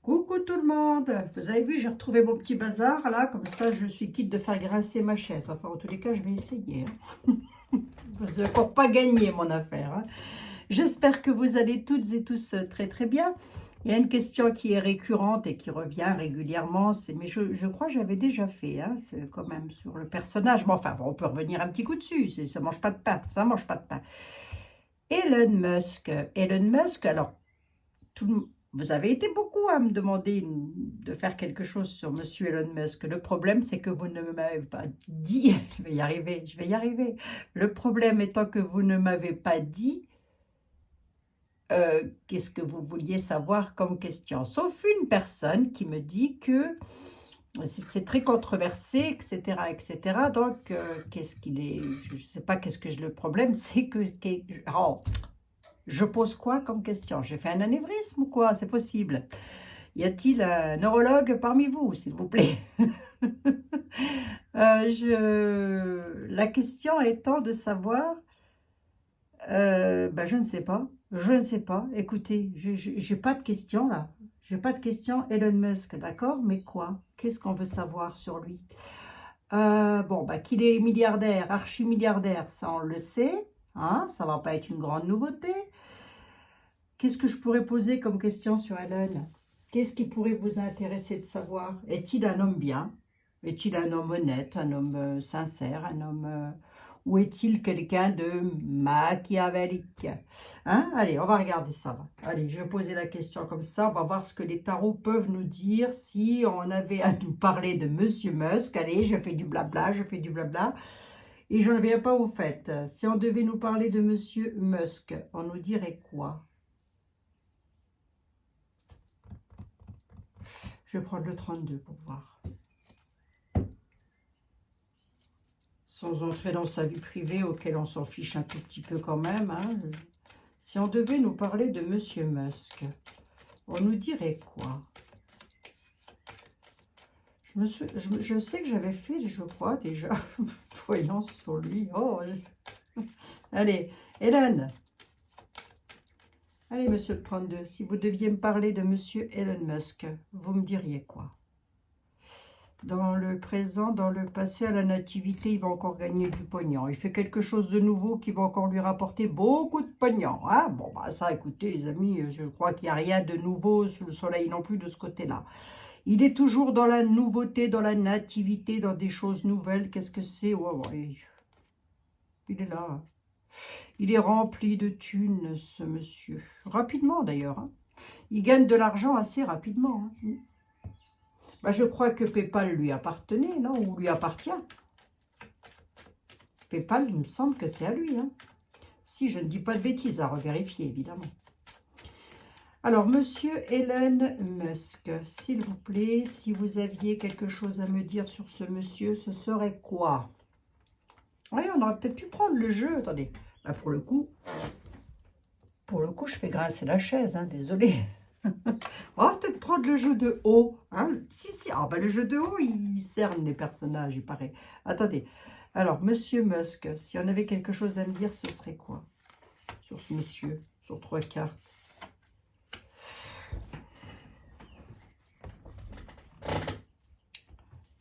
Coucou tout le monde. Vous avez vu, j'ai retrouvé mon petit bazar là, comme ça je suis quitte de faire grincer ma chaise. Enfin, en tous les cas, je vais essayer. C'est encore pas gagné mon affaire. J'espère que vous allez toutes et tous très très bien. Il y a une question qui est récurrente et qui revient régulièrement, mais je crois que j'avais déjà fait, c'est quand même sur le personnage. Mais enfin, bon, on peut revenir un petit coup dessus, ça mange pas de pain, ça mange pas de pain. Elon Musk. Elon Musk, alors, vous avez été beaucoup à me demander de faire quelque chose sur Monsieur Elon Musk. Le problème, c'est que vous ne m'avez pas dit, je vais y arriver. Le problème étant que vous ne m'avez pas dit qu'est-ce que vous vouliez savoir comme question. Sauf une personne qui me dit que c'est très controversé, etc., etc. Donc, qu'est-ce qu'il est, je ne sais pas qu'est-ce que le problème, c'est que oh, je pose quoi comme question? J'ai fait un anévrisme ou quoi? C'est possible. Y a-t-il un neurologue parmi vous, s'il vous plaît? La question étant de savoir, je ne sais pas. Je ne sais pas. Écoutez, j'ai pas de question là. J'ai pas de question Elon Musk, d'accord? Mais quoi? Qu'est-ce qu'on veut savoir sur lui? Qu'il est milliardaire, archi-milliardaire, ça on le sait. Hein, ça va pas être une grande nouveauté. Qu'est-ce que je pourrais poser comme question sur Elon? Qu'est-ce qui pourrait vous intéresser de savoir? Est-il un homme bien? Est-il un homme honnête, un homme sincère, un homme... ou est-il quelqu'un de machiavélique? Hein? Allez, on va regarder ça. Allez, je vais poser la question comme ça. On va voir ce que les tarots peuvent nous dire si on avait à nous parler de Monsieur Musk. Allez, je fais du blabla, je fais du blabla. Et je ne viens pas au fait. Si on devait nous parler de Monsieur Musk, on nous dirait quoi? Je vais prendre le 32 pour voir. Sans entrer dans sa vie privée, auquel on s'en fiche un tout petit peu quand même. Si on devait nous parler de Monsieur Musk, on nous dirait quoi? Je sais que j'avais fait, je crois, déjà, voyance sur lui. Oh, allez, Hélène. Allez, monsieur le 32, si vous deviez me parler de Monsieur Elon Musk, vous me diriez quoi? Dans le présent, dans le passé, à la nativité, il va encore gagner du pognon. Il fait quelque chose de nouveau qui va encore lui rapporter beaucoup de pognon. Hein? Bon, ça, écoutez, les amis, je crois qu'il n'y a rien de nouveau sous le soleil non plus de ce côté-là. Il est toujours dans la nouveauté, dans la nativité, dans des choses nouvelles. Qu'est-ce que c'est? Ouais, il est là. Il est rempli de thunes, ce monsieur. Rapidement, d'ailleurs. Hein. Il gagne de l'argent assez rapidement. Hein. Je crois que PayPal lui appartenait, non? Ou lui appartient. PayPal, il me semble que c'est à lui. Hein. Si je ne dis pas de bêtises, à revérifier, évidemment. Alors, monsieur Elon Musk, s'il vous plaît, si vous aviez quelque chose à me dire sur ce monsieur, ce serait quoi? Oui, on aurait peut-être pu prendre le jeu. Attendez, pour le coup, je fais grincer la chaise, hein, désolé. On va peut-être prendre le jeu de haut. Hein. Si. Le jeu de haut, il cerne les personnages, il paraît. Attendez. Alors, monsieur Musk, si on avait quelque chose à me dire, ce serait quoi? Sur ce monsieur, sur 3 cartes.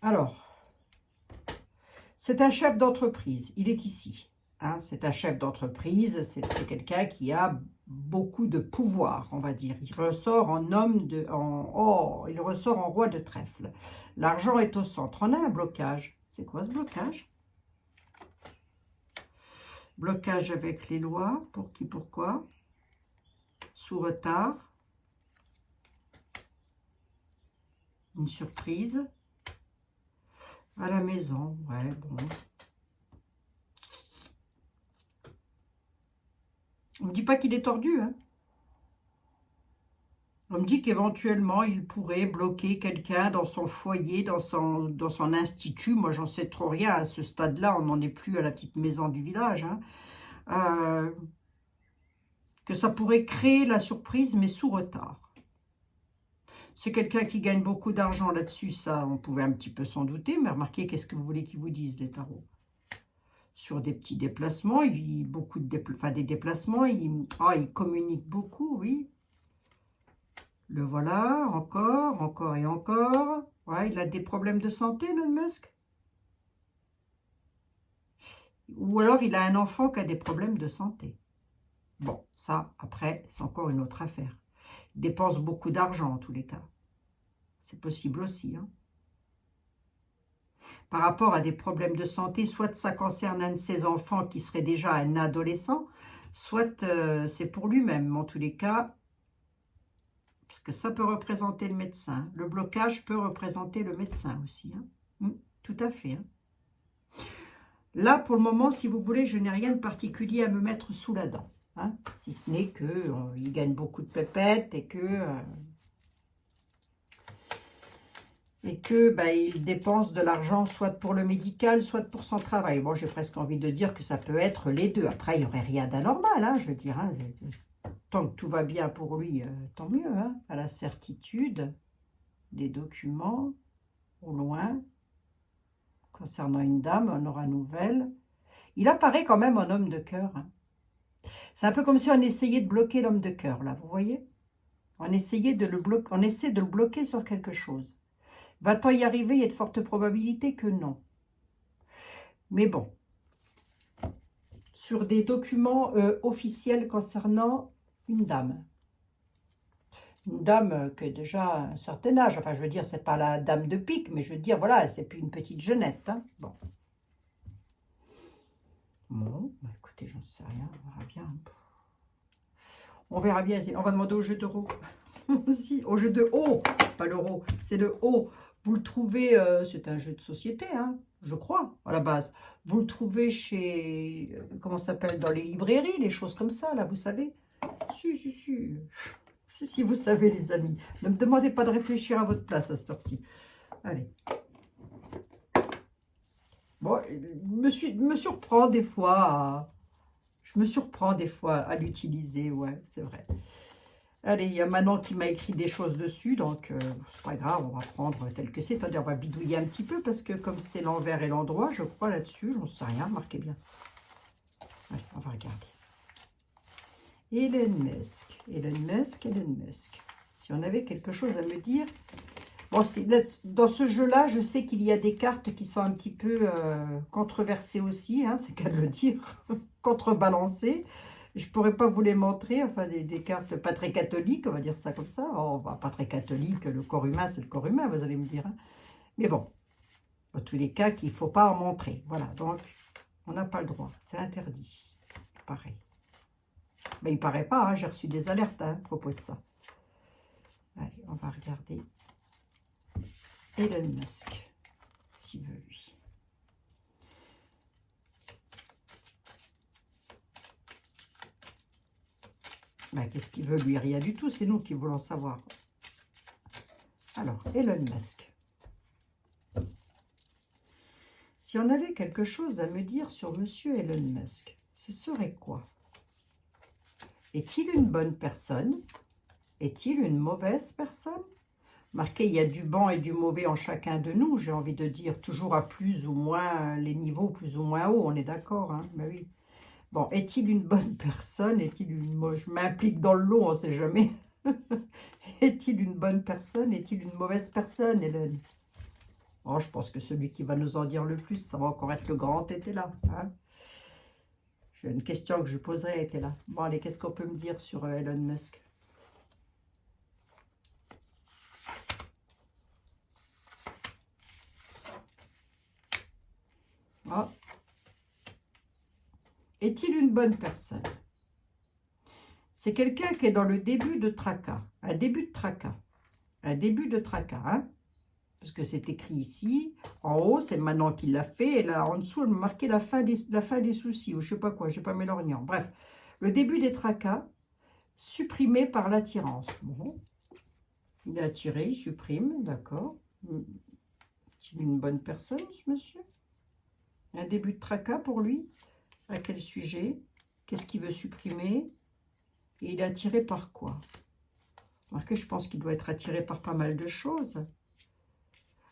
Alors, c'est un chef d'entreprise. Il est ici. Hein. C'est un chef d'entreprise. C'est quelqu'un qui a beaucoup de pouvoir, on va dire. Il ressort en homme de... il ressort en roi de trèfle. L'argent est au centre. On a un blocage. C'est quoi ce blocage? Blocage avec les lois. Pour qui, pourquoi? Sous retard. Une surprise. À la maison. Ouais, bon. On ne me dit pas qu'il est tordu, hein. On me dit qu'éventuellement, il pourrait bloquer quelqu'un dans son foyer, dans son institut. Moi, j'en sais trop rien. À ce stade-là, on n'en est plus à la petite maison du village. Hein. Que ça pourrait créer la surprise, mais sous retard. C'est quelqu'un qui gagne beaucoup d'argent là-dessus. Ça, on pouvait un petit peu s'en douter. Mais remarquez, qu'est-ce que vous voulez qu'ils vous disent, les tarots? Sur des petits déplacements, des déplacements, il communique beaucoup, oui. Le voilà, encore, encore et encore. Ouais, il a des problèmes de santé, Elon Musk. Ou alors il a un enfant qui a des problèmes de santé. Bon, ça, après, c'est encore une autre affaire. Il dépense beaucoup d'argent en tous les cas. C'est possible aussi. Hein. Par rapport à des problèmes de santé, soit ça concerne un de ses enfants qui serait déjà un adolescent, soit c'est pour lui-même. En tous les cas, parce que ça peut représenter le médecin. Le blocage peut représenter le médecin aussi. Hein. Tout à fait. Hein. Là, pour le moment, si vous voulez, je n'ai rien de particulier à me mettre sous la dent. Hein, si ce n'est qu'il gagne beaucoup de pépettes et que bah, il dépense de l'argent soit pour le médical, soit pour son travail. Bon, j'ai presque envie de dire que ça peut être les deux. Après, il n'y aurait rien d'anormal, hein, je veux dire. Hein, tant que tout va bien pour lui, tant mieux. Hein, à la certitude des documents, au loin, concernant une dame, on aura nouvelle. Il apparaît quand même un homme de cœur. Hein. C'est un peu comme si on essayait de bloquer l'homme de cœur, là, vous voyez? On essaie de le bloquer sur quelque chose. Va-t-on y arriver? Il y a de fortes probabilités que non. Mais bon, sur des documents officiels concernant une dame. Une dame qui a déjà un certain âge. Enfin, je veux dire, c'est pas la dame de pique, mais je veux dire, voilà, c'est plus une petite jeunette. Hein. Bon. Bon, bah, écoutez, j'en sais rien, on verra bien. On verra bien. On va demander au jeu d'euros. aussi, au jeu de haut, pas l'euro, c'est le haut. Vous le trouvez, c'est un jeu de société, hein, je crois, à la base. Vous le trouvez chez, comment ça s'appelle, dans les librairies, les choses comme ça, là, vous savez. Si, vous savez, les amis. Ne me demandez pas de réfléchir à votre place à cette heure-ci. Allez. Bon, me surprend des fois je me surprends des fois à l'utiliser, ouais, c'est vrai. Allez, il y a Manon qui m'a écrit des choses dessus, donc c'est pas grave, on va prendre tel que c'est. Attendez, on va bidouiller un petit peu, parce que comme c'est l'envers et l'endroit, je crois là-dessus, j'en sais rien, marquez bien. Allez, on va regarder. Elon Musk, Elon Musk, Elon Musk. Si on avait quelque chose à me dire... Bon, dans ce jeu-là, je sais qu'il y a des cartes qui sont un petit peu controversées aussi, hein, c'est qu'à le dire, contrebalancées. Je ne pourrais pas vous les montrer, enfin des cartes pas très catholiques, on va dire ça comme ça. Oh, bah, pas très catholique, le corps humain, c'est le corps humain, vous allez me dire. Hein. Mais bon, dans tous les cas, qu'il ne faut pas en montrer. Voilà, donc on n'a pas le droit, c'est interdit. Pareil. Mais il ne paraît pas, hein, j'ai reçu des alertes hein, à propos de ça. Allez, on va regarder Elon Musk, s'il veut lui. Ben, qu'est-ce qu'il veut lui? Rien du tout, c'est nous qui voulons savoir. Alors, Elon Musk. Si on avait quelque chose à me dire sur monsieur Elon Musk, ce serait quoi? Est-il une bonne personne? Est-il une mauvaise personne? Marqué, il y a du bon et du mauvais en chacun de nous, j'ai envie de dire, toujours à plus ou moins, les niveaux plus ou moins hauts, on est d'accord, hein? Ben oui. Bon, est-il une bonne personne? Est-il une... Je m'implique dans le lot, on ne sait jamais. Est-il une bonne personne? Est-il une mauvaise personne, Hélène? Oh, je pense que celui qui va nous en dire le plus, ça va encore être le grand était là. Hein? J'ai une question que je poserai, était là. Bon, allez, qu'est-ce qu'on peut me dire sur Elon Musk? Oh. Est-il une bonne personne? C'est quelqu'un qui est dans le début de tracas. Un début de tracas. Un début de tracas, hein? Parce que c'est écrit ici. En haut, c'est Manon qui l'a fait. Et là, en dessous, elle m'a marqué la fin des soucis. Ou je sais pas quoi, je n'ai pas mis l'orient. Bref, le début des tracas, supprimé par l'attirance. Bon. Il est attiré, il supprime, d'accord. C'est une bonne personne, ce monsieur? Un début de tracas pour lui? À quel sujet? Qu'est-ce qu'il veut supprimer? Et il est attiré par quoi? Remarquez, je pense qu'il doit être attiré par pas mal de choses.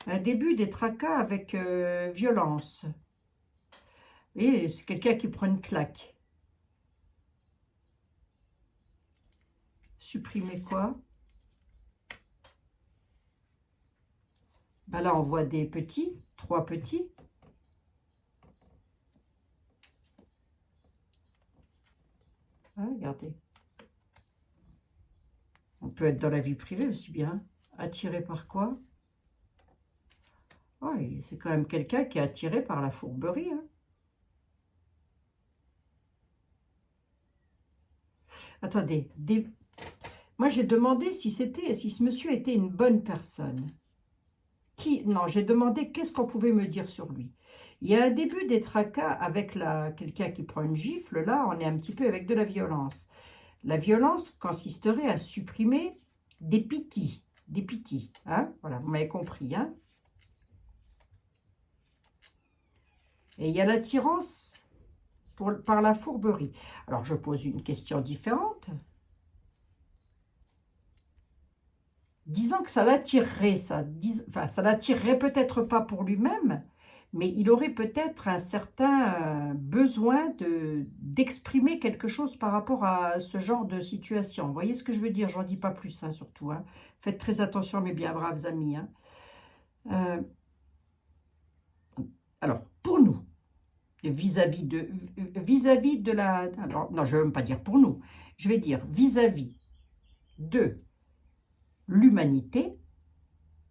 Un début des tracas avec violence. Et c'est quelqu'un qui prend une claque. Supprimer quoi? Ben là, on voit des petits, 3 petits. Ah, regardez. On peut être dans la vie privée aussi bien. Attiré par quoi? Oh, c'est quand même quelqu'un qui est attiré par la fourberie. Hein. Attendez, moi j'ai demandé si ce monsieur était une bonne personne. Non, j'ai demandé qu'est-ce qu'on pouvait me dire sur lui. Il y a un début des tracas avec quelqu'un qui prend une gifle. Là, on est un petit peu avec de la violence. La violence consisterait à supprimer des pitis. Des pitis. Hein, voilà, vous m'avez compris. Hein. Et il y a l'attirance par la fourberie. Alors, je pose une question différente. Disons que ça l'attirerait, enfin, ça l'attirerait peut-être pas pour lui-même, mais il aurait peut-être un certain besoin d'exprimer quelque chose par rapport à ce genre de situation. Vous voyez ce que je veux dire? J'en dis pas plus, hein, surtout. Hein. Faites très attention, mes bien braves amis. Hein. Euh, alors, pour nous, vis-à-vis de la... Alors, non, je ne veux même pas dire pour nous. Je vais dire vis-à-vis de l'humanité,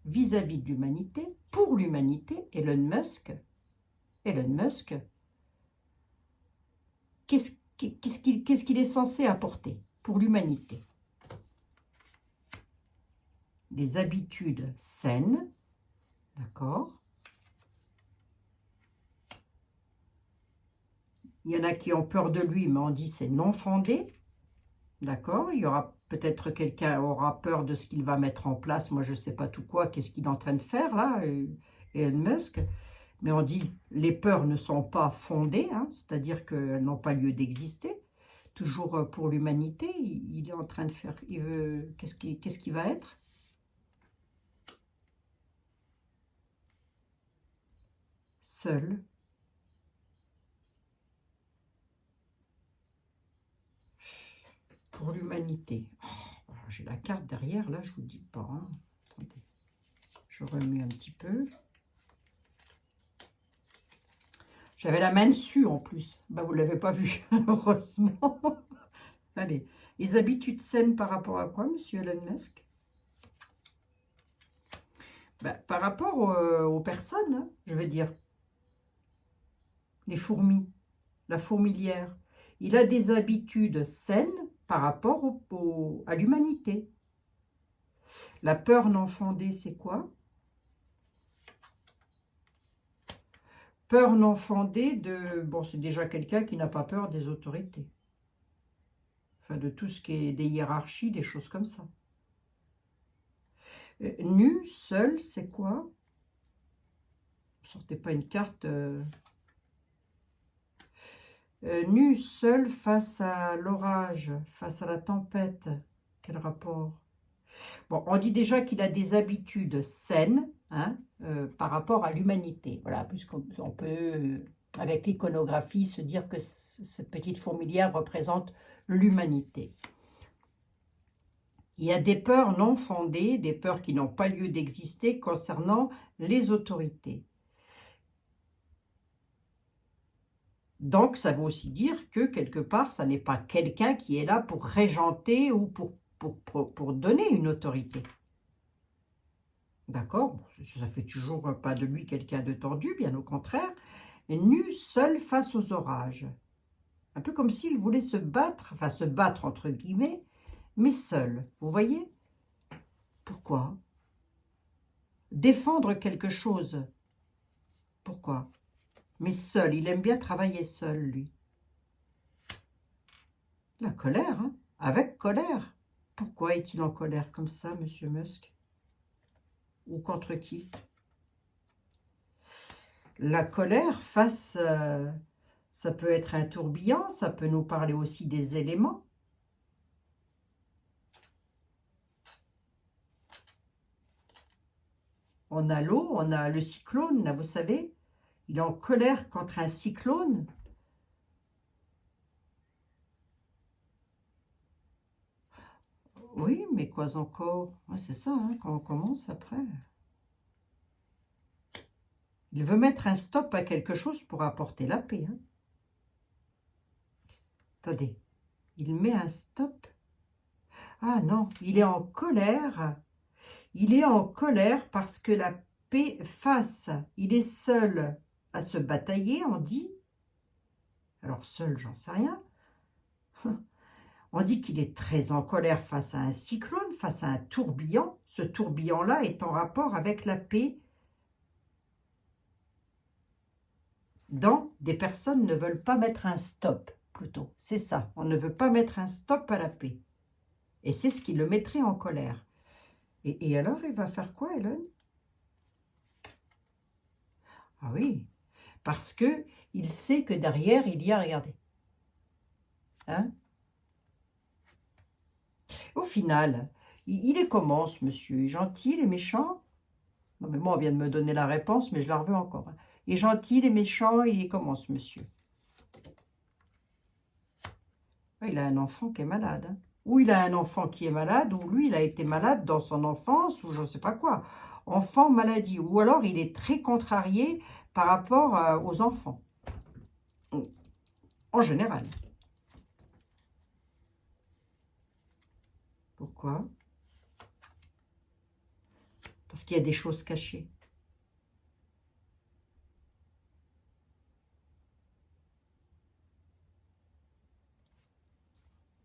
vis-à-vis de l'humanité, pour l'humanité, Elon Musk, qu'est-ce qu'il est censé apporter pour l'humanité? Des habitudes saines, d'accord? Il y en a qui ont peur de lui, mais on dit c'est non fondé, d'accord? Il y aura peut-être quelqu'un aura peur de ce qu'il va mettre en place. Moi, je ne sais pas tout quoi, qu'est-ce qu'il est en train de faire là, Elon Musk. Mais on dit les peurs ne sont pas fondées, hein, c'est-à-dire qu'elles n'ont pas lieu d'exister. Toujours pour l'humanité, il est en train de faire, il veut, qu'est-ce qu'il va être? Seul. Pour l'humanité. Oh, j'ai la carte derrière, là, je vous dis pas. Hein. Attendez, je remue un petit peu. J'avais la main dessus en plus. Bah, vous ne l'avez pas vu, heureusement. Allez, les habitudes saines par rapport à quoi, monsieur Elon Musk? Bah, par rapport aux personnes, hein, je veux dire, les fourmis, la fourmilière. Il a des habitudes saines par rapport à l'humanité. La peur non fondée, c'est quoi? Peur non fondée de... Bon, c'est déjà quelqu'un qui n'a pas peur des autorités. Enfin, de tout ce qui est des hiérarchies, des choses comme ça. Nu, seul, c'est quoi? Sortez pas une carte... nu, seul, face à l'orage, face à la tempête. Quel rapport? Bon, on dit déjà qu'il a des habitudes saines, hein, par rapport à l'humanité. Voilà, puisqu'on peut, avec l'iconographie, se dire que cette petite fourmilière représente l'humanité. Il y a des peurs non fondées, des peurs qui n'ont pas lieu d'exister concernant les autorités. Donc, ça veut aussi dire que, quelque part, ça n'est pas quelqu'un qui est là pour régenter ou pour donner une autorité. D'accord? Ça fait toujours pas de lui quelqu'un de tordu, bien au contraire. Nu, seul face aux orages. Un peu comme s'il voulait se battre, enfin se battre entre guillemets, mais seul. Vous voyez? Pourquoi? Défendre quelque chose. Pourquoi? Mais seul, il aime bien travailler seul, lui. La colère, hein? Avec colère. Pourquoi est-il en colère comme ça, monsieur Musk? Ou contre qui? La colère face... ça peut être un tourbillon, ça peut nous parler aussi des éléments. On a l'eau, on a le cyclone, là, vous savez. Il est en colère contre un cyclone. Oui, mais quoi encore? Ouais, c'est ça, hein, quand on commence après. Il veut mettre un stop à quelque chose pour apporter la paix. Hein. Attendez, il met un stop. Ah non, il est en colère. Il est en colère parce que la paix face. Il est seul à se batailler, on dit. Alors seul, j'en sais rien. On dit qu'il est très en colère face à un cyclone, face à un tourbillon. Ce tourbillon-là est en rapport avec la paix dont des personnes ne veulent pas mettre un stop, plutôt. C'est ça, on ne veut pas mettre un stop à la paix. Et c'est ce qui le mettrait en colère. Et alors, il va faire quoi, Hélène? Ah oui, parce que il sait que derrière, il y a, regardez. Hein? Au final, il est comment, ce monsieur? Il est gentil, il est méchant? Non, mais moi, on vient de me donner la réponse, mais je la reveux encore. Hein. Il est gentil, il est méchant, il est comment, ce monsieur? Ah, il a un enfant qui est malade. Hein. Ou il a un enfant qui est malade, ou lui, il a été malade dans son enfance, ou je ne sais pas quoi. Enfant, maladie. Ou alors, il est très contrarié par rapport aux enfants. En général. Pourquoi? Parce qu'il y a des choses cachées.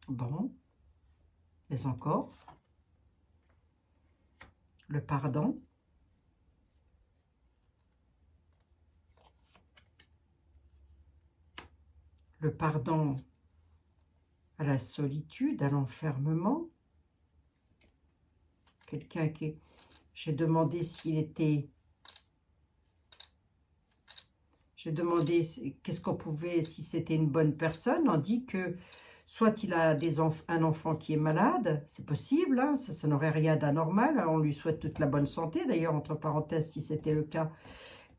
Bon. Mais encore. Le pardon. Le pardon à la solitude, à l'enfermement. Quelqu'un qui... J'ai demandé s'il était... J'ai demandé qu'est-ce qu'on pouvait, si c'était une bonne personne. On dit que soit il a un enfant qui est malade, c'est possible, hein, ça n'aurait rien d'anormal. On lui souhaite toute la bonne santé, d'ailleurs, entre parenthèses, si c'était le cas.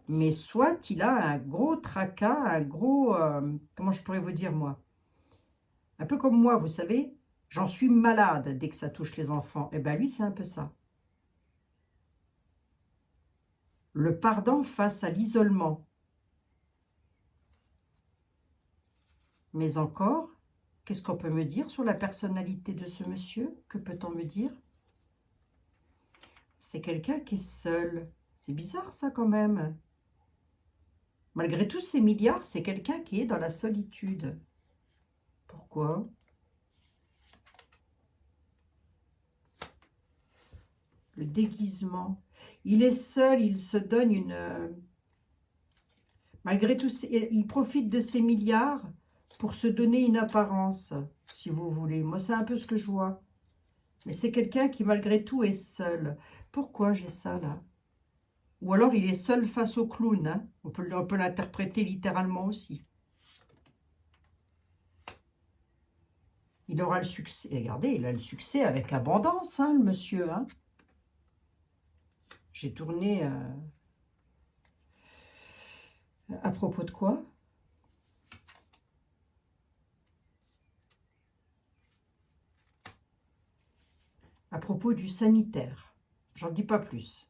Mais soit il a un gros tracas, un gros... comment je pourrais vous dire, moi? Un peu comme moi, vous savez, j'en suis malade dès que ça touche les enfants. Et bien lui, c'est un peu ça. Le pardon face à l'isolement. Mais encore, qu'est-ce qu'on peut me dire sur la personnalité de ce monsieur? Que peut-on me dire? C'est quelqu'un qui est seul. C'est bizarre ça quand même. Malgré tous ces milliards, c'est quelqu'un qui est dans la solitude. Pourquoi? Le déguisement. Il est seul, il se donne une... Malgré tout, il profite de ces milliards pour se donner une apparence, si vous voulez. Moi, c'est un peu ce que je vois. Mais c'est quelqu'un qui, malgré tout, est seul. Pourquoi j'ai ça, là? Ou alors, il est seul face au clown. Hein? On peut l'interpréter littéralement aussi. Il aura le succès. Regardez, il a le succès avec abondance, hein, le monsieur. Hein? J'ai tourné... à propos de quoi? À propos du sanitaire. J'en dis pas plus.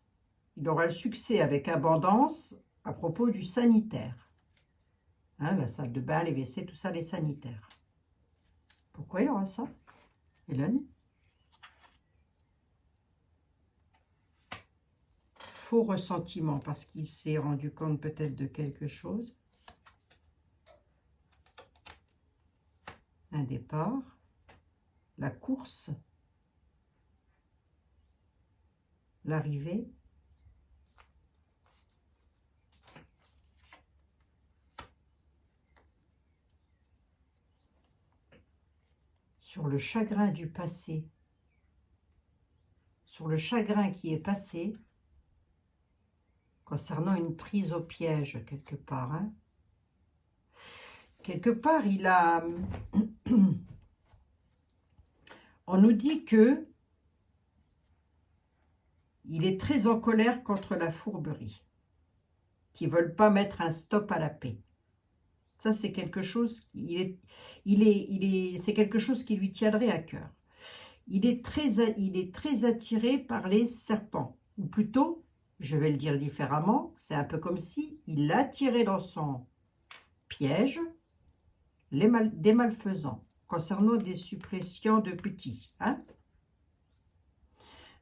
Il aura le succès avec abondance à propos du sanitaire. Hein, la salle de bain, les WC, tout ça, les sanitaires. Pourquoi il aura ça, Hélène? Faux ressentiment, parce qu'il s'est rendu compte peut-être de quelque chose. Un départ. La course. L'arrivée. Sur le chagrin du passé. Sur le chagrin qui est passé, concernant une prise au piège, quelque part. Hein. Quelque part, il a... On nous dit que il est très en colère contre la fourberie, qui ne veulent pas mettre un stop à la paix. Ça, c'est quelque chose, c'est quelque chose qui lui tiendrait à cœur. Il est très attiré par les serpents, ou plutôt Je vais le dire différemment. C'est un peu comme si il attirait dans son piège des malfaisants concernant des suppressions de petits. Hein?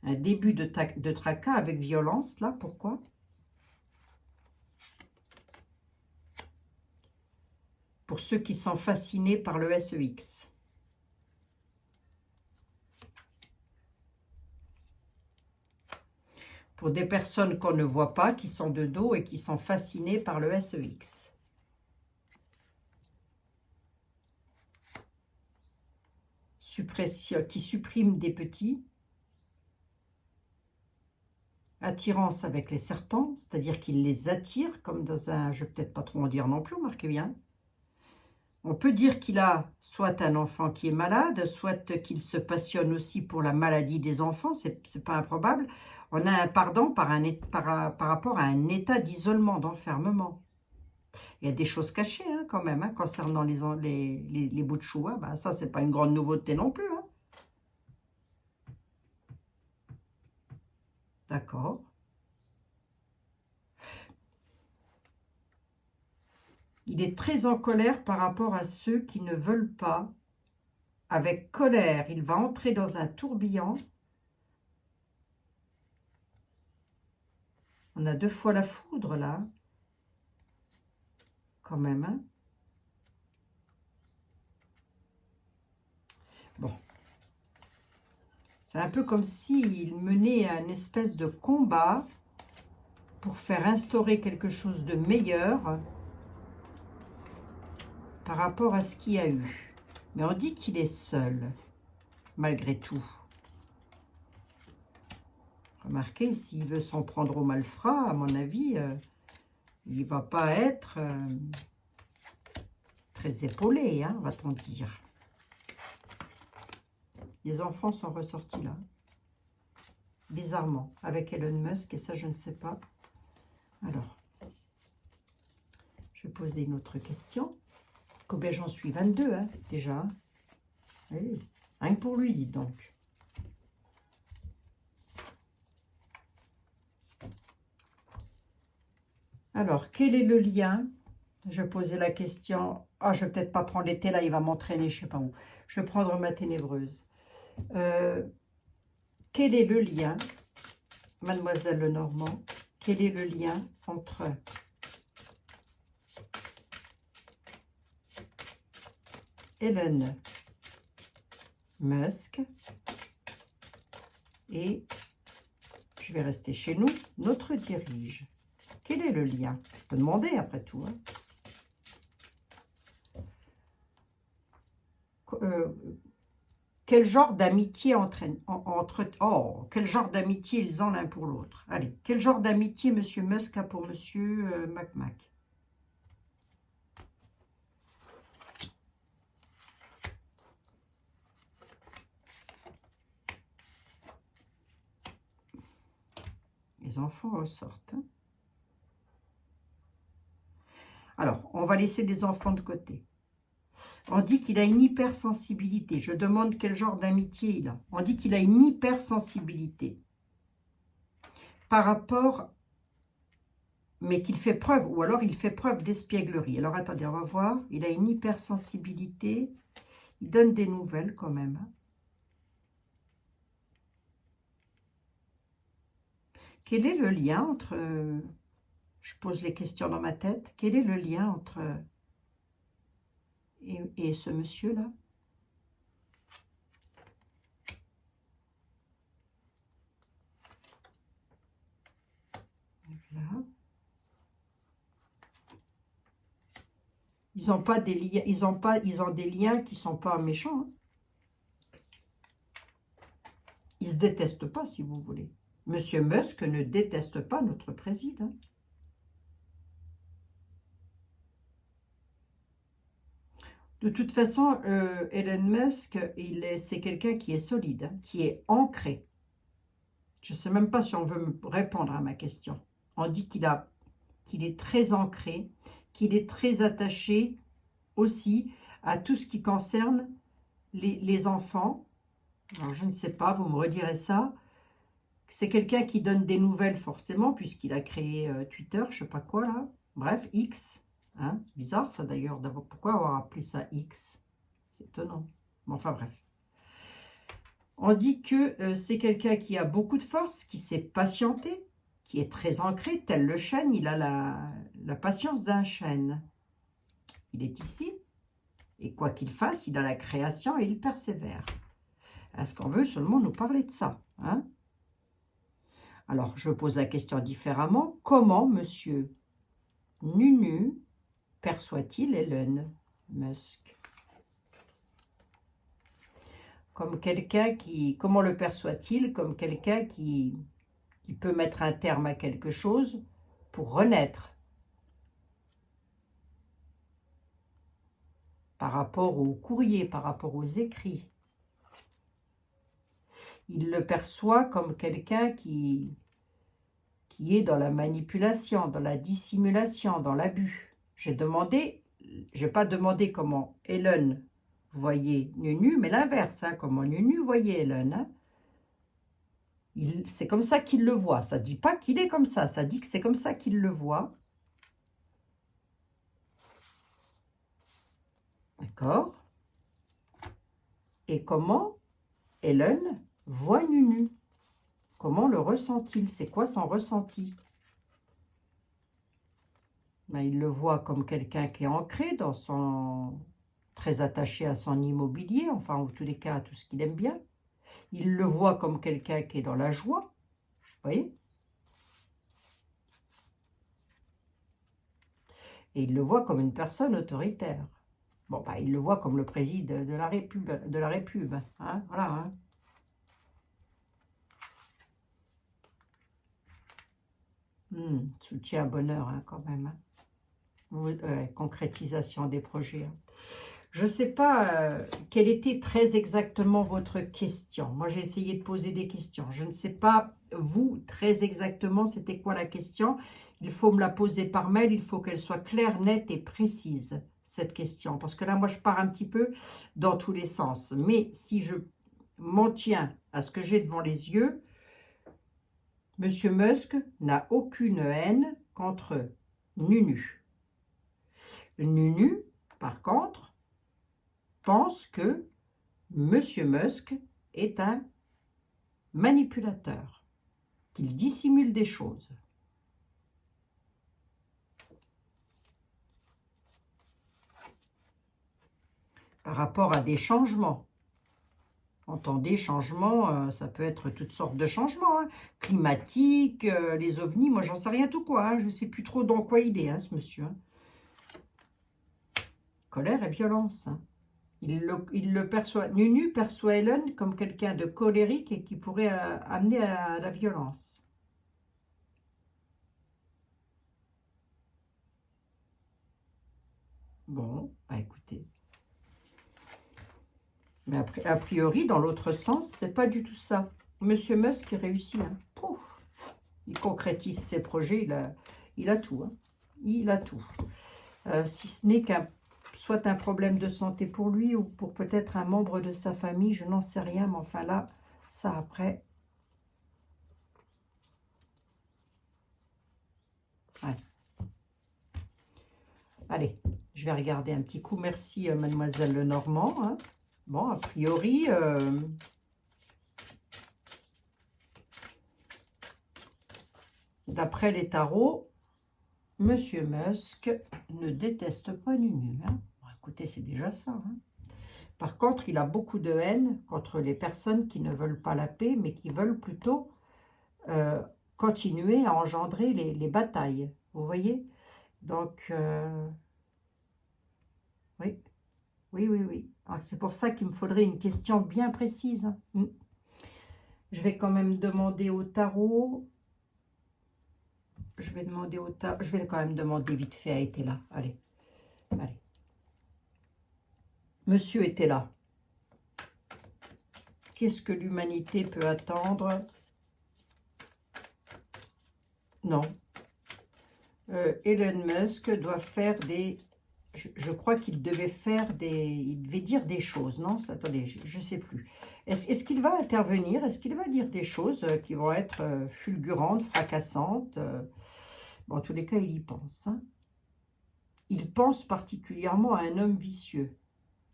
Un début de tracas avec violence, là, pourquoi? Pour ceux qui sont fascinés par le SEX. Pour des personnes qu'on ne voit pas, qui sont de dos et qui sont fascinées par le SEX. Suppression, qui supprime des petits. Attirance avec les serpents, c'est-à-dire qu'il les attire, comme dans un... Je ne vais peut-être pas trop en dire non plus, remarquez bien. On peut dire qu'il a soit un enfant qui est malade, soit qu'il se passionne aussi pour la maladie des enfants, c'est pas improbable. On a un pardon par rapport à un état d'isolement, d'enfermement. Il y a des choses cachées hein, quand même, hein, concernant les bouts de chou. Hein. Ben, ça, c'est pas une grande nouveauté non plus. Hein. D'accord. Il est très en colère par rapport à ceux qui ne veulent pas. Avec colère, il va entrer dans un tourbillon. On a 2 fois la foudre, là. Quand même, hein. Bon. C'est un peu comme s'il menait un espèce de combat pour faire instaurer quelque chose de meilleur par rapport à ce qu'il y a eu. Mais on dit qu'il est seul, malgré tout. Remarquez, s'il veut s'en prendre au malfrat, à mon avis, il ne va pas être très épaulé, hein, va-t-on dire. Les enfants sont ressortis là, bizarrement, avec Elon Musk, et ça, je ne sais pas. Alors, je vais poser une autre question. Combien j'en suis? 22, hein, déjà. Oui, rien que pour lui, dites donc. Alors, quel est le lien? Je posais la question. Ah, je vais peut-être pas prendre l'été, là, il va m'entraîner, je sais pas où. Je vais prendre ma ténébreuse. Quel est le lien, Mademoiselle Lenormand, quel est le lien entre Elon Musk et, je vais rester chez nous, notre dirige? Quel est le lien? Je peux demander après tout. Hein. Quel genre d'amitié quel genre d'amitié ils ont l'un pour l'autre? Allez, quel genre d'amitié Monsieur Musk a pour Monsieur McMack? Les enfants ressortent. Hein. Alors, on va laisser les enfants de côté. On dit qu'il a une hypersensibilité. Je demande quel genre d'amitié il a. On dit qu'il a une hypersensibilité. Par rapport, mais qu'il fait preuve, ou alors il fait preuve d'espièglerie. Alors attendez, on va voir. Il a une hypersensibilité. Il donne des nouvelles quand même. Quel est le lien entre... je pose les questions dans ma tête. Quel est le lien entre... et ce monsieur-là? Voilà. Ils ont pas des liens, ils ont des liens qui sont pas méchants. Hein. Ils se détestent pas, si vous voulez. Monsieur Musk ne déteste pas notre président. De toute façon, Elon Musk, c'est quelqu'un qui est solide, hein, qui est ancré. Je ne sais même pas si on veut me répondre à ma question. On dit qu'il est très ancré, qu'il est très attaché aussi à tout ce qui concerne les enfants. Alors, je ne sais pas, vous me redirez ça. C'est quelqu'un qui donne des nouvelles forcément, puisqu'il a créé Twitter, je sais pas quoi là. Bref, X. Hein, c'est bizarre ça d'ailleurs. Pourquoi avoir appelé ça X? C'est étonnant. Mais enfin bref. On dit que c'est quelqu'un qui a beaucoup de force, qui s'est patienté, qui est très ancré, tel le chêne. Il a la patience d'un chêne. Il est ici. Et quoi qu'il fasse, il a la création et il persévère. Est-ce qu'on veut seulement nous parler de ça, hein? Alors, je pose la question différemment. Comment monsieur Nunu perçoit-il Elon Musk? Comme quelqu'un qui... Comment le perçoit-il? Comme quelqu'un qui peut mettre un terme à quelque chose pour renaître. Par rapport aux courriers, par rapport aux écrits. Il le perçoit comme quelqu'un qui est dans la manipulation, dans la dissimulation, dans l'abus. Je n'ai pas demandé comment Elon voyait Nunu, mais l'inverse, hein, comment Nunu voyait Elon. Hein. C'est comme ça qu'il le voit. Ça ne dit pas qu'il est comme ça dit que c'est comme ça qu'il le voit. D'accord? Et comment Elon voit Nunu? Comment le ressent-il? C'est quoi son ressenti? Ben, il le voit comme quelqu'un qui est ancré dans son... très attaché à son immobilier, enfin, en tous les cas, à tout ce qu'il aime bien. Il le voit comme quelqu'un qui est dans la joie. Vous voyez? Et il le voit comme une personne autoritaire. Bon, ben, il le voit comme le président de la République. Hein, voilà, hein. Soutien, bonheur, hein, quand même. Hein. Concrétisation des projets. Hein. Je ne sais pas quelle était très exactement votre question. Moi, j'ai essayé de poser des questions. Je ne sais pas, vous, très exactement, c'était quoi la question. Il faut me la poser par mail. Il faut qu'elle soit claire, nette et précise, cette question. Parce que là, moi, je pars un petit peu dans tous les sens. Mais si je m'en tiens à ce que j'ai devant les yeux, Monsieur Musk n'a aucune haine contre Nunu. Nunu, par contre, pense que Monsieur Musk est un manipulateur, qu'il dissimule des choses. Par rapport à des changements. Entendez, changements, ça peut être toutes sortes de changements, hein. Climatiques, les ovnis, moi j'en sais rien tout quoi, hein. Je ne sais plus trop dans quoi il est, hein, ce monsieur. Hein. Colère et violence, hein. Il le perçoit, Nunu perçoit Elon comme quelqu'un de colérique et qui pourrait amener à la violence. Bon, bah écoutez. Mais après, a priori, dans l'autre sens, c'est pas du tout ça. Monsieur Musk réussit. Hein. Pouf, il concrétise ses projets, il a tout. Hein. Il a tout. Si ce n'est soit un problème de santé pour lui ou pour peut-être un membre de sa famille, je n'en sais rien, mais enfin là, ça après... Ouais. Allez, je vais regarder un petit coup. Merci, mademoiselle Lenormand. Hein. Bon, a priori... d'après les tarots, Monsieur Musk ne déteste pas Nunu. Hein. Bon, écoutez, c'est déjà ça. Hein. Par contre, il a beaucoup de haine contre les personnes qui ne veulent pas la paix, mais qui veulent plutôt continuer à engendrer les batailles. Vous voyez? Donc, oui, oui, oui, oui. C'est pour ça qu'il me faudrait une question bien précise. Hein. Je vais quand même demander au tarot. Je vais demander au tarot. Je vais quand même demander vite fait à été là. Allez, allez. Monsieur était là. Qu'est-ce que l'humanité peut attendre? Non. Elon Musk doit faire des... Je crois qu'il devait faire des... Il devait dire des choses, non? Attendez, je ne sais plus. Est-ce qu'il va intervenir? Est-ce qu'il va dire des choses qui vont être fulgurantes, fracassantes? Bon, en tous les cas, il y pense. Hein. Il pense particulièrement à un homme vicieux,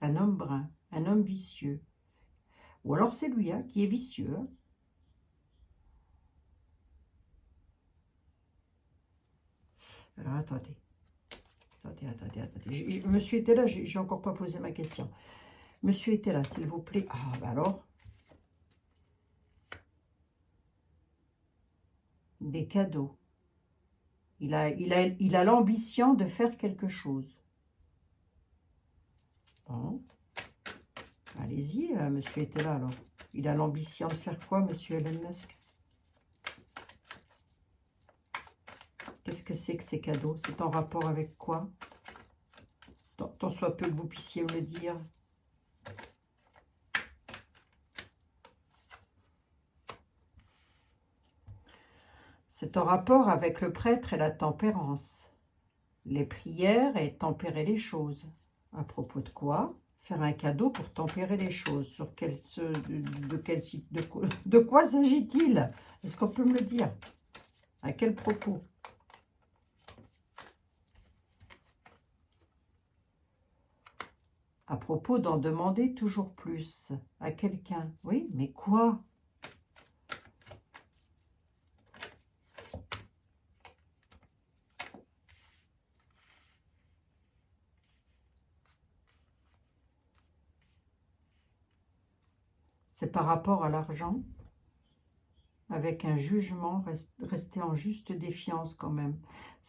un homme brun, un homme vicieux. Ou alors c'est lui hein, qui est vicieux. Hein. Alors attendez. Attendez. Monsieur était là, j'ai encore pas posé ma question. Monsieur était là, s'il vous plaît. Ah, bah alors. Des cadeaux. Il a l'ambition de faire quelque chose. Bon. Allez-y, monsieur était là alors. Il a l'ambition de faire quoi, monsieur Elon Musk? Qu'est-ce que c'est que ces cadeaux? C'est en rapport avec quoi? Tant soit peu que vous puissiez me le dire. C'est en rapport avec le prêtre et la tempérance. Les prières et tempérer les choses. À propos de quoi? Faire un cadeau pour tempérer les choses. Sur quel, de quoi s'agit-il? Est-ce qu'on peut me le dire? À quel propos? À propos d'en demander toujours plus à quelqu'un. Oui, mais quoi? C'est par rapport à l'argent, avec un jugement, rester en juste défiance quand même.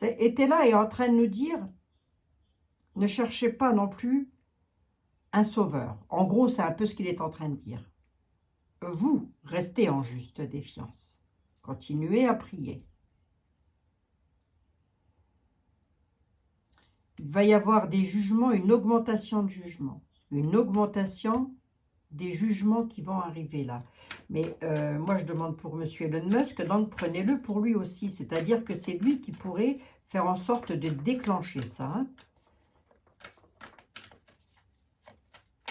Était là et en train de nous dire, ne cherchez pas non plus un sauveur. En gros, c'est un peu ce qu'il est en train de dire. Vous, restez en juste défiance. Continuez à prier. Il va y avoir des jugements, une augmentation de jugements. Une augmentation des jugements qui vont arriver là. Mais moi, je demande pour M. Elon Musk, donc prenez-le pour lui aussi. C'est-à-dire que c'est lui qui pourrait faire en sorte de déclencher ça. Hein.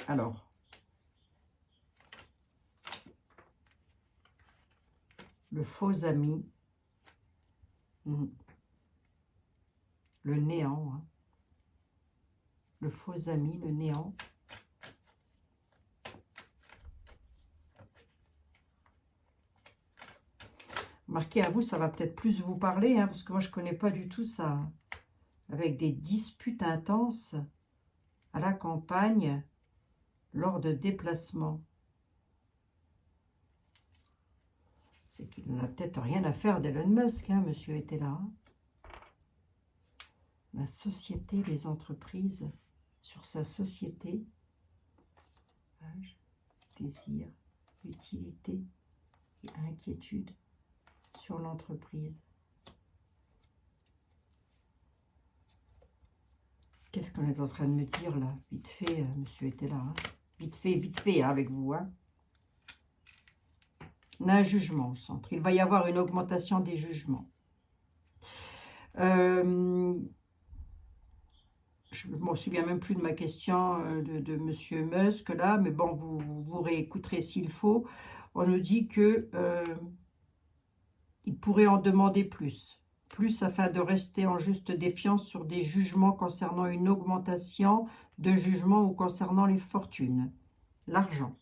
Alors, le faux ami, le néant, hein. Le faux ami, le néant. Marquez à vous, ça va peut-être plus vous parler, hein, parce que moi, je ne connais pas du tout ça. Avec des disputes intenses à la campagne lors de déplacements. C'est qu'il n'a peut-être rien à faire d'Elon Musk, hein, monsieur était là. Hein. La société, les entreprises, sur sa société, désir, utilité et inquiétude sur l'entreprise. Qu'est-ce qu'on est en train de me dire là? Vite fait, monsieur était là. Hein. Vite fait hein, avec vous. Hein. On a un jugement au centre. Il va y avoir une augmentation des jugements. Je ne me souviens même plus de ma question de monsieur Musk là, mais bon, vous réécouterez s'il faut. On nous dit que il pourrait en demander plus afin de rester en juste défiance sur des jugements concernant une augmentation de jugements ou concernant les fortunes, l'argent.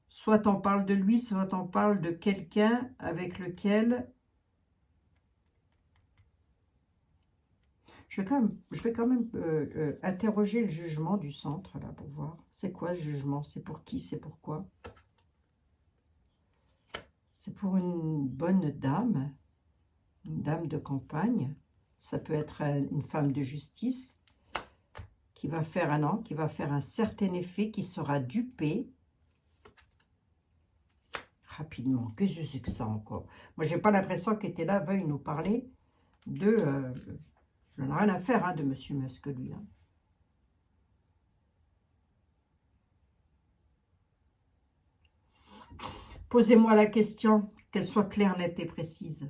Soit on parle de lui, soit on parle de quelqu'un avec lequel... Je vais quand même interroger le jugement du centre, là, pour voir. C'est quoi ce jugement? C'est pour qui? C'est pourquoi? C'est pour une bonne dame, une dame de campagne. Ça peut être une femme de justice qui va faire un certain effet, qui sera dupée rapidement. Qu'est-ce que c'est que ça encore? Moi, j'ai pas l'impression qu'était là veuille nous parler de... je n'en ai rien à faire hein, de M. Musk, lui. Hein. Posez-moi la question, qu'elle soit claire, nette et précise.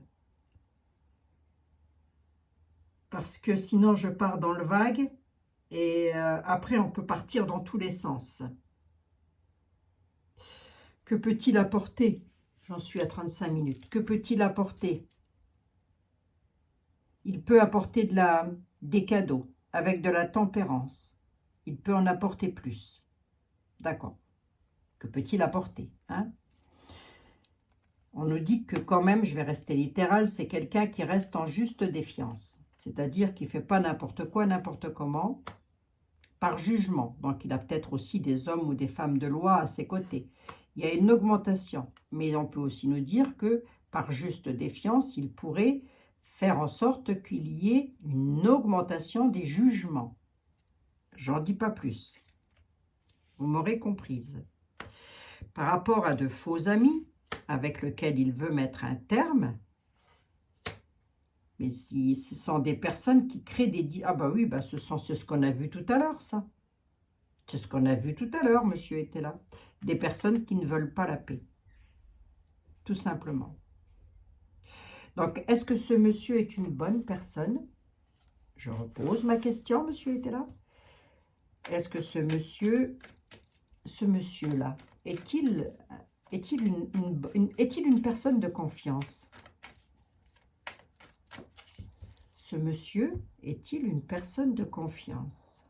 Parce que sinon, je pars dans le vague Et après, on peut partir dans tous les sens. Que peut-il apporter? J'en suis à 35 minutes. Que peut-il apporter? Il peut apporter des cadeaux avec de la tempérance. Il peut en apporter plus. D'accord. Que peut-il apporter, hein? On nous dit que quand même, je vais rester littéral, c'est quelqu'un qui reste en juste défiance. C'est-à-dire qui ne fait pas n'importe quoi, n'importe comment, par jugement. Donc il a peut-être aussi des hommes ou des femmes de loi à ses côtés. Il y a une augmentation. Mais on peut aussi nous dire que par juste défiance, il pourrait faire en sorte qu'il y ait une augmentation des jugements. J'en dis pas plus. Vous m'aurez comprise. Par rapport à de faux amis avec lesquels il veut mettre un terme, mais si ce sont des personnes qui créent des... Ah bah oui, bah c'est ce qu'on a vu tout à l'heure, ça. C'est ce qu'on a vu tout à l'heure, monsieur était là. Des personnes qui ne veulent pas la paix. Tout simplement. Donc, est-ce que ce monsieur est une bonne personne? Je repose ma question, monsieur était là. Est-ce que ce monsieur-là, est-il une personne de confiance? Ce monsieur est-il une personne de confiance?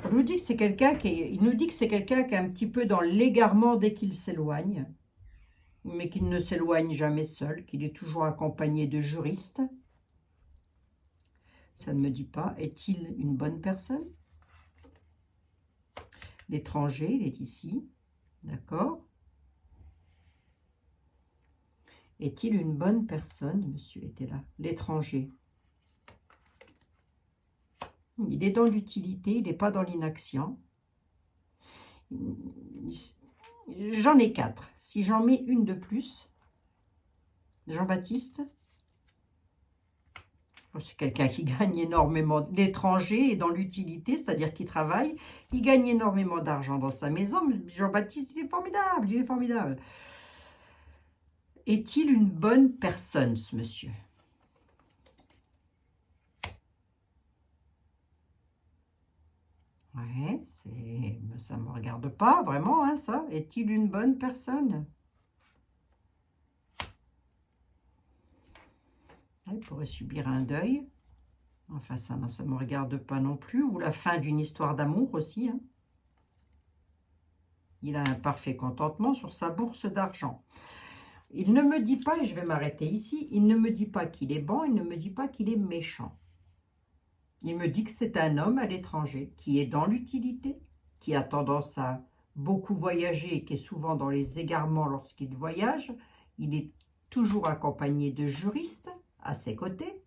Il nous dit que c'est quelqu'un qui est un petit peu dans l'égarement dès qu'il s'éloigne, mais qu'il ne s'éloigne jamais seul, qu'il est toujours accompagné de juristes. Ça ne me dit pas. Est-il une bonne personne? L'étranger, il est ici. D'accord. Est-il une bonne personne? Monsieur était là. L'étranger. Il est dans l'utilité, il n'est pas dans l'inaction. J'en ai 4. Si j'en mets une de plus, Jean-Baptiste, c'est quelqu'un qui gagne énormément. L'étranger est dans l'utilité, c'est-à-dire qu'il travaille. Il gagne énormément d'argent dans sa maison. Jean-Baptiste, il est formidable, il est formidable. Est-il une bonne personne, ce monsieur? Ouais, ça ne me regarde pas vraiment, hein, ça. Est-il une bonne personne? Il pourrait subir un deuil. Enfin, ça ne me regarde pas non plus. Ou la fin d'une histoire d'amour aussi. Hein. Il a un parfait contentement sur sa bourse d'argent. Il ne me dit pas, et je vais m'arrêter ici, il ne me dit pas qu'il est bon, il ne me dit pas qu'il est méchant. Il me dit que c'est un homme à l'étranger qui est dans l'utilité, qui a tendance à beaucoup voyager et qui est souvent dans les égarements lorsqu'il voyage. Il est toujours accompagné de juristes à ses côtés,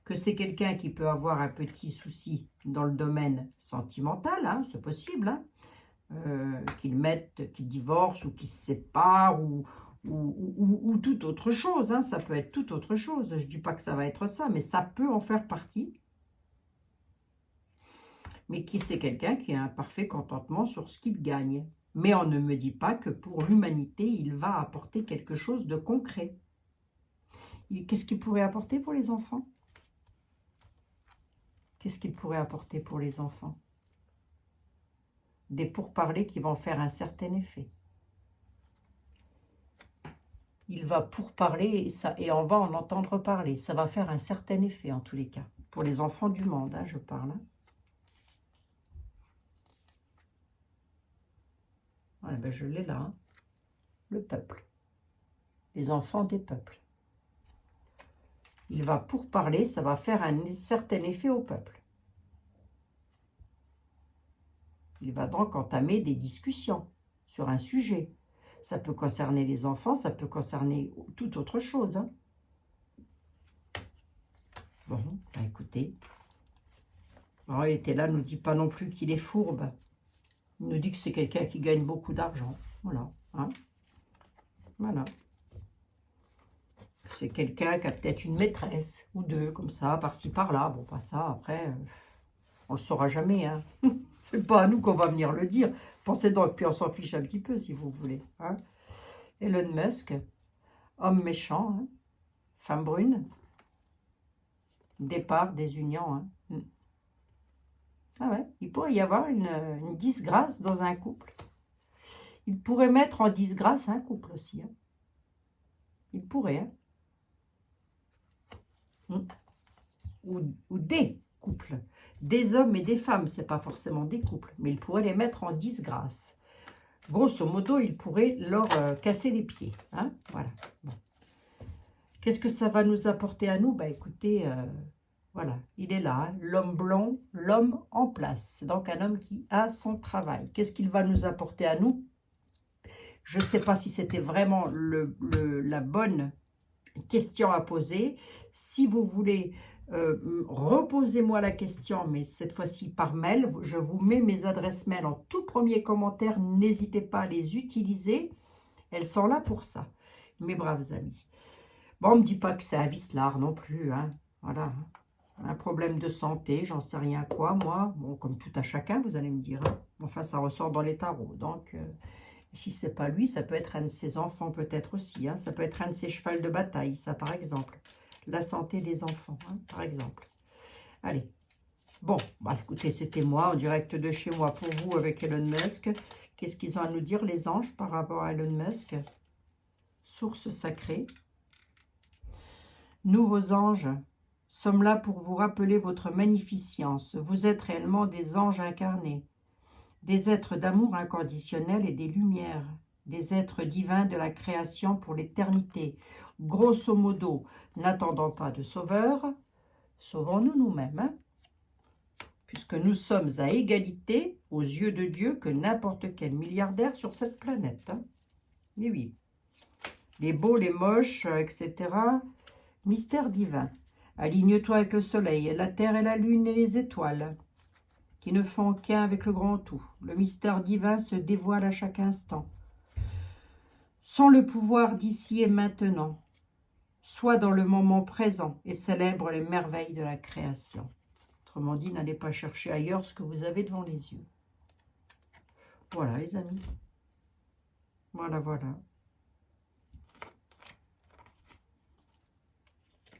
que c'est quelqu'un qui peut avoir un petit souci dans le domaine sentimental, hein, c'est possible, hein, qu'il divorce ou qu'il se sépare ou toute autre chose, hein, ça peut être toute autre chose. Je ne dis pas que ça va être ça, mais ça peut en faire partie. Mais qui c'est quelqu'un qui a un parfait contentement sur ce qu'il gagne. Mais on ne me dit pas que pour l'humanité, il va apporter quelque chose de concret. Qu'est-ce qu'il pourrait apporter pour les enfants? Qu'est-ce qu'il pourrait apporter pour les enfants? Des pourparlers qui vont faire un certain effet. Il va pourparler et on va en entendre parler. Ça va faire un certain effet en tous les cas. Pour les enfants du monde, hein, je parle. Hein. Ouais, ben je l'ai là. Hein. Le peuple. Les enfants des peuples. Il va pourparler, ça va faire un certain effet au peuple. Il va donc entamer des discussions sur un sujet. Ça peut concerner les enfants, ça peut concerner toute autre chose. Hein. Bon, ben écoutez. Alors, il était là, ne nous dit pas non plus qu'il est fourbe. Il nous dit que c'est quelqu'un qui gagne beaucoup d'argent. Voilà. Hein. Voilà. C'est quelqu'un qui a peut-être une maîtresse ou deux, comme ça, par-ci, par-là. Bon, enfin ça, après, on le saura jamais. Hein. C'est pas à nous qu'on va venir le dire. Pensez donc, puis on s'en fiche un petit peu, si vous voulez. Hein. Elon Musk, homme méchant, hein, femme brune, départ, désunion. Hein. Ah ouais, il pourrait y avoir une disgrâce dans un couple. Il pourrait mettre en disgrâce un couple aussi. Hein. Il pourrait. Hein. Ou des couples. Des hommes et des femmes, c'est pas forcément des couples, mais il pourrait les mettre en disgrâce. Grosso modo, il pourrait leur casser les pieds. Hein. Voilà. Bon. Qu'est-ce que ça va nous apporter à nous? Bah écoutez, voilà, il est là, hein, l'homme blond, l'homme en place. C'est donc un homme qui a son travail. Qu'est-ce qu'il va nous apporter à nous? Je ne sais pas si c'était vraiment la bonne question à poser. Si vous voulez, reposez-moi la question, mais cette fois-ci par mail. Je vous mets mes adresses mail en tout premier commentaire. N'hésitez pas à les utiliser. Elles sont là pour ça, mes braves amis. Bon, on ne me dit pas que c'est un vicelard non plus. Hein. Voilà. Un problème de santé, j'en sais rien quoi, moi. Bon, comme tout à chacun, vous allez me dire. Hein. Enfin, ça ressort dans les tarots. Donc, si ce n'est pas lui, ça peut être un de ses enfants peut-être aussi. Hein. Ça peut être un de ses chevals de bataille, ça par exemple. La santé des enfants, hein, par exemple. Allez. Bon, bah, écoutez, c'était moi en direct de chez moi pour vous avec Elon Musk. Qu'est-ce qu'ils ont à nous dire, les anges, par rapport à Elon Musk? Source sacrée. Nous, vos anges, sommes là pour vous rappeler votre magnificence. Vous êtes réellement des anges incarnés, des êtres d'amour inconditionnel et des lumières, des êtres divins de la création pour l'éternité. Grosso modo, n'attendons pas de sauveur, sauvons-nous nous-mêmes, hein, puisque nous sommes à égalité aux yeux de Dieu que n'importe quel milliardaire sur cette planète. Hein. Mais oui, les beaux, les moches, etc., mystère divin. Aligne-toi avec le soleil, la terre et la lune et les étoiles, qui ne font qu'un avec le grand tout. Le mystère divin se dévoile à chaque instant. Sans le pouvoir d'ici et maintenant, sois dans le moment présent et célèbre les merveilles de la création. Autrement dit, n'allez pas chercher ailleurs ce que vous avez devant les yeux. Voilà les amis. Voilà, voilà.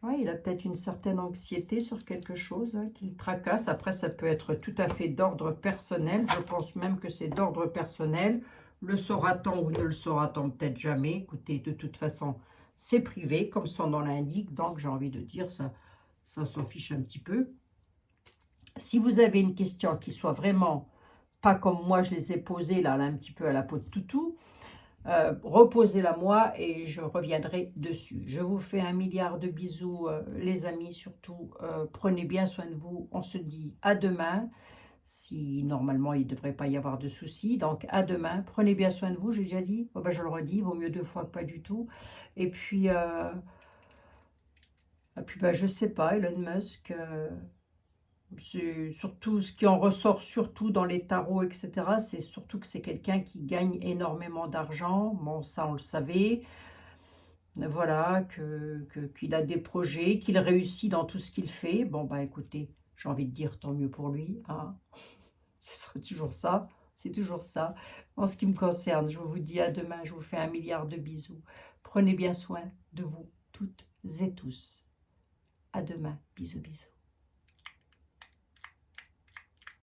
Ouais, il a peut-être une certaine anxiété sur quelque chose hein, qu'il tracasse. Après, ça peut être tout à fait d'ordre personnel. Je pense même que c'est d'ordre personnel. Le saura-t-on ou ne le saura-t-on peut-être jamais. Écoutez, de toute façon, c'est privé, comme son nom l'indique. Donc, j'ai envie de dire, ça s'en fiche un petit peu. Si vous avez une question qui soit vraiment pas comme moi je les ai posées, là un petit peu à la peau de toutou, reposez-la moi et je reviendrai dessus. Je vous fais 1 milliard de bisous, les amis, surtout. Prenez bien soin de vous. On se dit à demain. Si normalement il ne devrait pas y avoir de soucis. Donc à demain. Prenez bien soin de vous, j'ai déjà dit. Oh, ben, je le redis, vaut mieux 2 fois que pas du tout. Et puis ben, je sais pas, Elon Musk... c'est surtout ce qui en ressort surtout dans les tarots, etc. C'est surtout que c'est quelqu'un qui gagne énormément d'argent. Bon, ça, on le savait. Voilà, qu'il a des projets, qu'il réussit dans tout ce qu'il fait. Bon, bah écoutez, j'ai envie de dire tant mieux pour lui. Hein. Ce sera toujours ça. C'est toujours ça. En ce qui me concerne, je vous dis à demain. Je vous fais 1 milliard de bisous. Prenez bien soin de vous toutes et tous. À demain. Bisous, bisous.